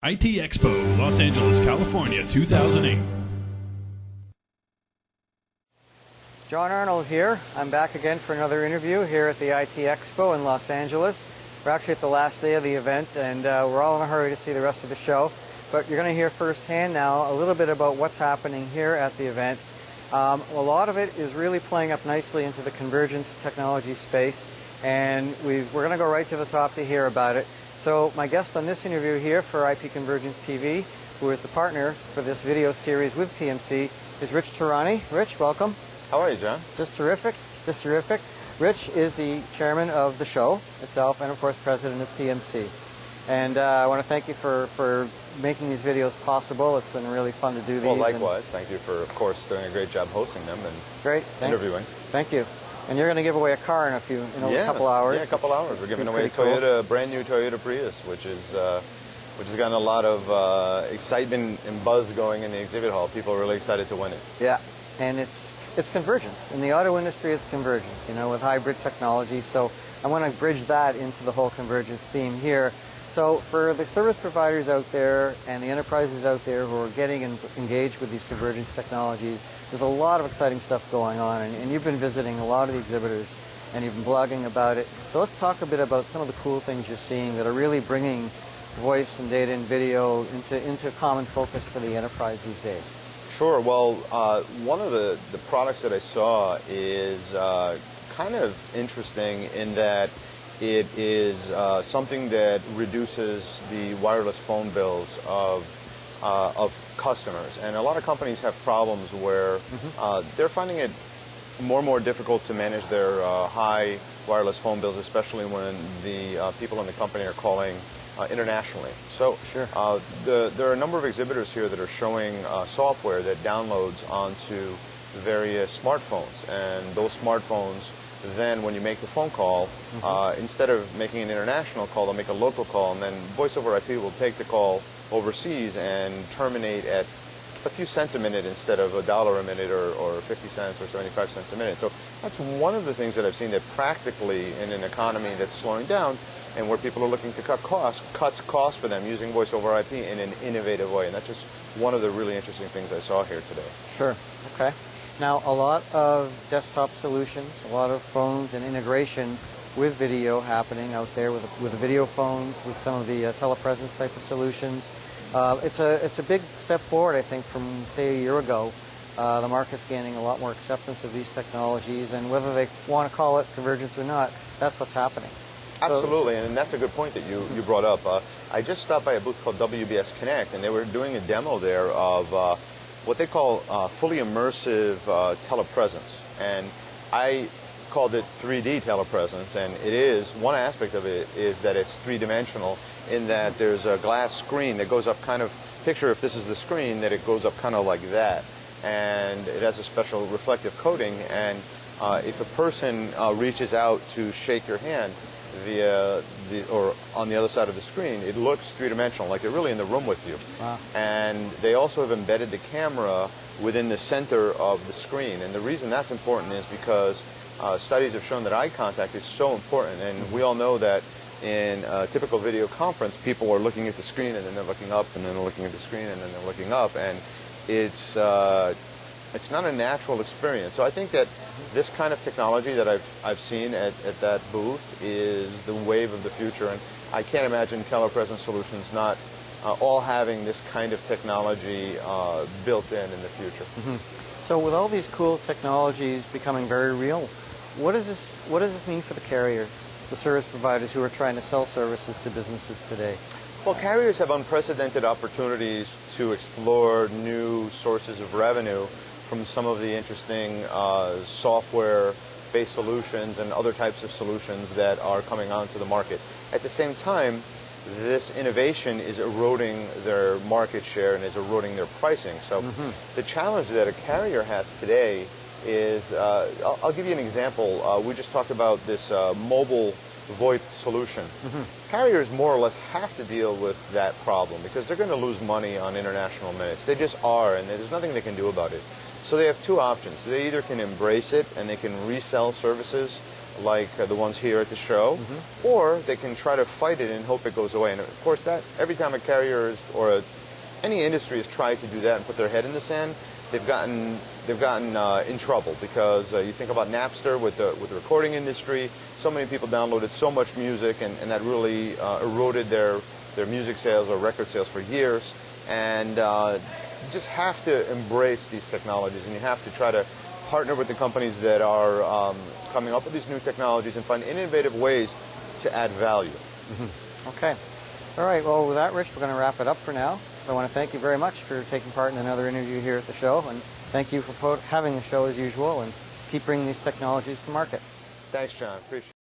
IT Expo, Los Angeles, California, 2008. John Arnold here. I'm back again for another interview here at the IT Expo in Los Angeles. We're actually at the last day of the event, and we're all in a hurry to see the rest of the show. But you're going to hear firsthand now a little bit about what's happening here at the event. A lot of it is really playing up nicely into the convergence technology space, and we're going to go right to the top to hear about it. So my guest on this interview here for IP Convergence TV, who is the partner for this video series with TMC, is Rich Tehrani. Rich, welcome. How are you, John? Just terrific, just terrific. Rich is the chairman of the show itself and, of course, president of TMC. And I want to thank you for making these videos possible. It's been really fun to do these. Well, likewise. Thank you for, of course, doing a great job hosting them and interviewing. Thank you. And you're going to give away a car in a couple hours. Yeah, a couple hours. We're giving away a brand new Toyota Prius, which has gotten a lot of excitement and buzz going in the exhibit hall. People are really excited to win it. Yeah, and it's convergence. In the auto industry, it's convergence, with hybrid technology. So I want to bridge that into the whole convergence theme here. So for the service providers out there and the enterprises out there who are getting engaged with these convergence technologies, there's a lot of exciting stuff going on, and you've been visiting a lot of the exhibitors and you've been blogging about it. So let's talk a bit about some of the cool things you're seeing that are really bringing voice and data and video into common focus for the enterprise these days. Sure. Well, one of the products that I saw is kind of interesting in that it is something that reduces the wireless phone bills of customers. And a lot of companies have problems where they're finding it more and more difficult to manage their high wireless phone bills, especially when the people in the company are calling internationally. So there are a number of exhibitors here that are showing software that downloads onto various smartphones. And those smartphones, then when you make the phone call, instead of making an international call, they'll make a local call, and then voice over IP will take the call overseas and terminate at a few cents a minute instead of $1 a minute or 50 cents or 75 cents a minute. So that's one of the things that I've seen that practically in an economy that's slowing down and where people are looking to cut cuts costs for them using voice over IP in an innovative way. And that's just one of the really interesting things I saw here today. Sure. Okay. Now, a lot of desktop solutions, a lot of phones and integration with video happening out there with the video phones, with some of the telepresence type of solutions. It's a big step forward, I think, from, say, a year ago. The market's gaining a lot more acceptance of these technologies, and whether they want to call it convergence or not, that's what's happening. Absolutely, and that's a good point that you brought up. I just stopped by a booth called WBS Connect, and they were doing a demo there of what they call fully immersive telepresence. And I called it 3D telepresence, and it is, one aspect of it is that it's three-dimensional in that there's a glass screen that goes up kind of, picture if this is the screen, that it goes up kind of like that. And it has a special reflective coating, and if a person reaches out to shake your hand or on the other side of the screen, it looks three-dimensional, like they're really in the room with you. Wow. And they also have embedded the camera within the center of the screen. And the reason that's important is because studies have shown that eye contact is so important. And we all know that in a typical video conference, people are looking at the screen and then they're looking up and then they're looking at the screen and then they're looking up. And it's not a natural experience. So I think that this kind of technology that I've seen at that booth is the wave of the future. And I can't imagine telepresence solutions not all having this kind of technology built in the future. So with all these cool technologies becoming very real, what does this mean for the carriers, the service providers who are trying to sell services to businesses today? Well, carriers have unprecedented opportunities to explore new sources of revenue from some of the interesting software-based solutions and other types of solutions that are coming onto the market. At the same time, this innovation is eroding their market share and is eroding their pricing. So the challenge that a carrier has today is, I'll give you an example. We just talked about this mobile VoIP solution. Carriers more or less have to deal with that problem because they're going to lose money on international minutes. They just are, and there's nothing they can do about it. So they have two options. They either can embrace it and they can resell services like the ones here at the show, or they can try to fight it and hope it goes away. And of course, that every time a carrier any industry has tried to do that and put their head in the sand, they've gotten in trouble, because you think about Napster with the recording industry. So many people downloaded so much music, and that really eroded their music sales or record sales for years. And you just have to embrace these technologies, and you have to try to partner with the companies that are coming up with these new technologies and find innovative ways to add value. Okay. All right. Well, with that, Rich, we're going to wrap it up for now. So I want to thank you very much for taking part in another interview here at the show, and thank you for having the show as usual, and keep bringing these technologies to market. Thanks, John. Appreciate it.